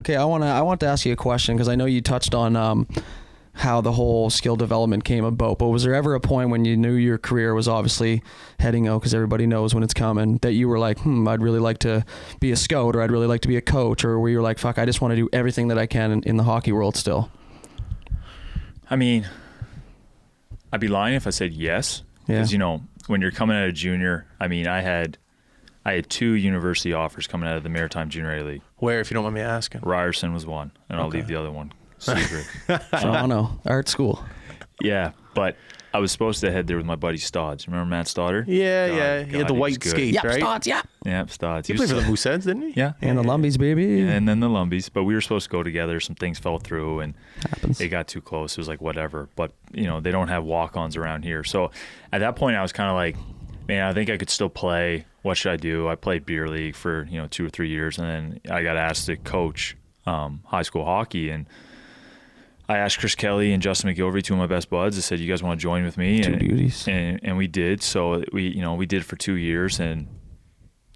Okay, I want to ask you a question because I know you touched on how the whole skill development came about, but was there ever a point when you knew your career was obviously heading out, because everybody knows when it's coming, that you were like, I'd really like to be a scout, or I'd really like to be a coach, or where you were like, fuck, I just want to do everything that I can in the hockey world still? I mean, I'd be lying if I said yes. Because, when you're coming out of junior, I mean, I had 2 university offers coming out of the Maritime Junior A League. Where, if you don't mind me asking? Ryerson was one, and I'll leave the other one secret. Toronto, art school. Yeah, but I was supposed to head there with my buddy Stodds. Remember Matt Stoddard? Yeah. He had the white skates, right? Stodds, yeah. Yeah, Stodds. He played for the Mooseheads, didn't he? Yeah. And the Lumbies, baby. And then the Lumbies. But we were supposed to go together. Some things fell through, and Happens. it got too close. It was like, whatever. But, they don't have walk-ons around here. So at that point, I was kind of like, man, I think I could still play. What should I do? I played beer league for, 2 or 3 years, and then I got asked to coach high school hockey, and I asked Chris Kelly and Justin McGilvery, 2 of my best buds. I said, "You guys want to join with me?" Two beauties. And we did. So we did for 2 years, and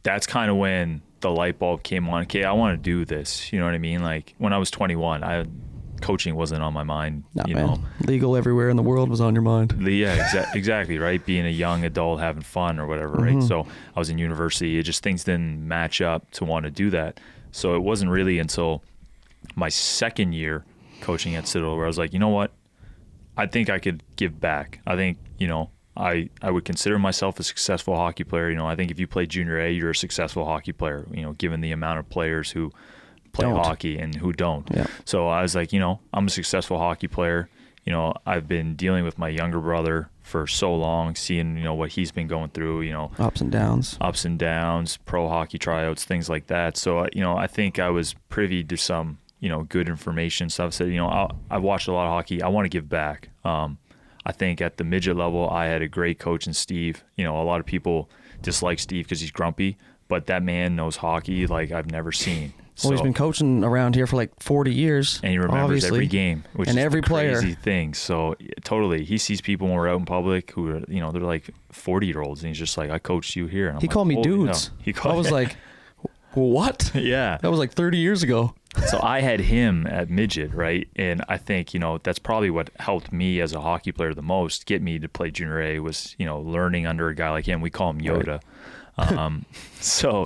that's kind of when the light bulb came on. Okay, I want to do this. You know what I mean? Like when I was 21, coaching wasn't on my mind. Man. Legal everywhere in the world was on your mind. Yeah, exactly, right? Being a young adult having fun or whatever, right? So I was in university. It just, things didn't match up to want to do that. So it wasn't really until my second year coaching at Citadel where I was like, you know what? I think I could give back. I think, I would consider myself a successful hockey player. I think if you play junior A, you're a successful hockey player, given the amount of players who play hockey and who don't. Yeah. So I was like, I'm a successful hockey player. I've been dealing with my younger brother for so long, seeing, what he's been going through, Ups and downs, pro hockey tryouts, things like that. So, I think I was privy to some, good information. So I've said, I've watched a lot of hockey. I want to give back. I think at the midget level, I had a great coach in Steve. A lot of people dislike Steve because he's grumpy, but that man knows hockey like I've never seen. Well, he's been coaching around here for like 40 years. And he remembers every game, which and is every the crazy player. thing. So totally, he sees people when we're out in public who are, they're like 40-year-olds, and he's just like, I coached you here. And I'm he like, called me oh, dudes. No. I was like, what? Yeah. That was like 30 years ago. So I had him at midget, right? And I think, that's probably what helped me as a hockey player the most, get me to play junior A, was, learning under a guy like him. We call him Yoda. Right. So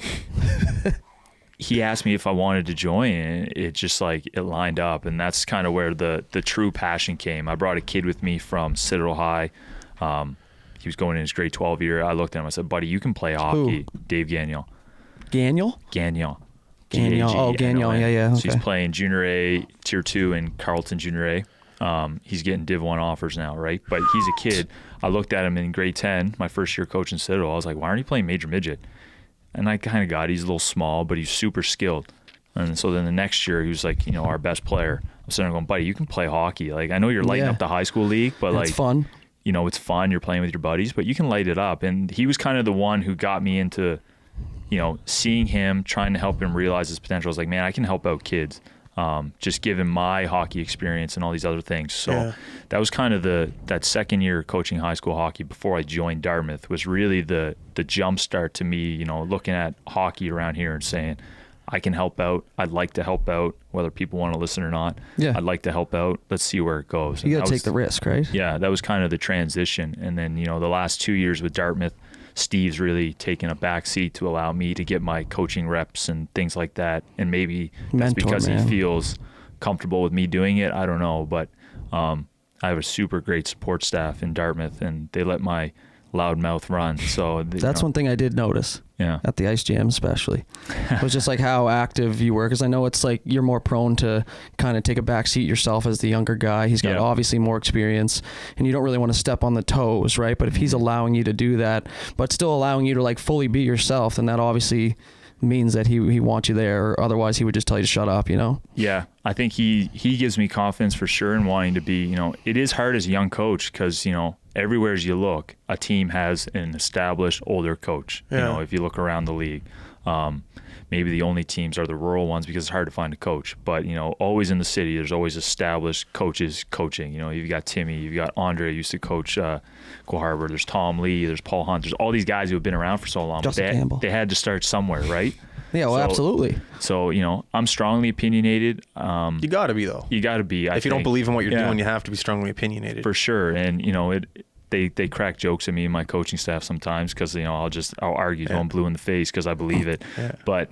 he asked me if I wanted to join, and it just like, it lined up. And that's kind of where the true passion came. I brought a kid with me from Citadel High. He was going in his grade 12 year. I looked at him, I said, buddy, you can play hockey. Who? Dave Gagnon. Gagnon? Gagnon. Gagnon. Oh, Gagnon. Yeah. Okay. So he's playing junior A, tier 2 in Carleton junior A. He's getting Div 1 offers now, right? But he's a kid. I looked at him in grade 10, my first year coaching Citadel. I was like, why aren't you playing major midget? And I kind of got it. He's a little small, but he's super skilled. And so then the next year, he was like, our best player. I'm sitting there going, buddy, you can play hockey. Like, I know you're lighting up the high school league, but it's fun. It's fun. You're playing with your buddies, but you can light it up. And he was kind of the one who got me into, seeing him, trying to help him realize his potential. I was like, man, I can help out kids. Just given my hockey experience and all these other things. So that was kind of that second year coaching high school hockey before I joined Dartmouth was really the jump start to me, looking at hockey around here and saying, I can help out. I'd like to help out, whether people want to listen or not. Yeah. I'd like to help out. Let's see where it goes. You got to take the risk, right? Yeah, that was kind of the transition. And then, the last 2 years with Dartmouth, Steve's really taken a back seat to allow me to get my coaching reps and things like that. And maybe that's because he feels comfortable with me doing it. I don't know. But I have a super great support staff in Dartmouth, and they let my loud mouth run. So that's one thing I did notice. Yeah. At the Ice Jam especially. It was just like how active you were, because I know it's like you're more prone to kind of take a back seat yourself as the younger guy. He's got obviously more experience, and you don't really want to step on the toes, right? But if he's allowing you to do that, but still allowing you to like fully be yourself, then that obviously means that he wants you there, or otherwise he would just tell you to shut up, Yeah, I think he gives me confidence for sure in wanting to be, it is hard as a young coach because, everywhere as you look, a team has an established older coach. Yeah. If you look around the league, maybe the only teams are the rural ones because it's hard to find a coach. But, always in the city, there's always established coaches coaching. You've got Timmy, you've got Andre used to coach Coal Harbor. There's Tom Lee, there's Paul Hunt. There's all these guys who have been around for so long. Justin But Campbell. They had to start somewhere, right? Yeah, well, absolutely. So, you know, I'm strongly opinionated. You got to be, though. You got to be. If you don't believe in what you're doing, you have to be strongly opinionated. For sure. And, you know, they crack jokes at me and my coaching staff sometimes because, you know, I'll argue till I'm blue in the face because I believe it. But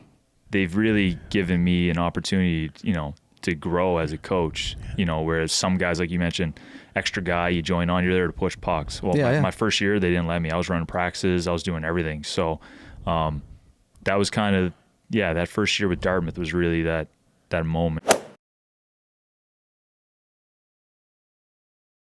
they've really given me an opportunity, you know, to grow as a coach, you know, whereas some guys, like you mentioned, extra guy, you join on, you're there to push pucks. Well, my first year, they didn't let me. I was running practices. I was doing everything. So that was kind of, that first year with Dartmouth was really that moment.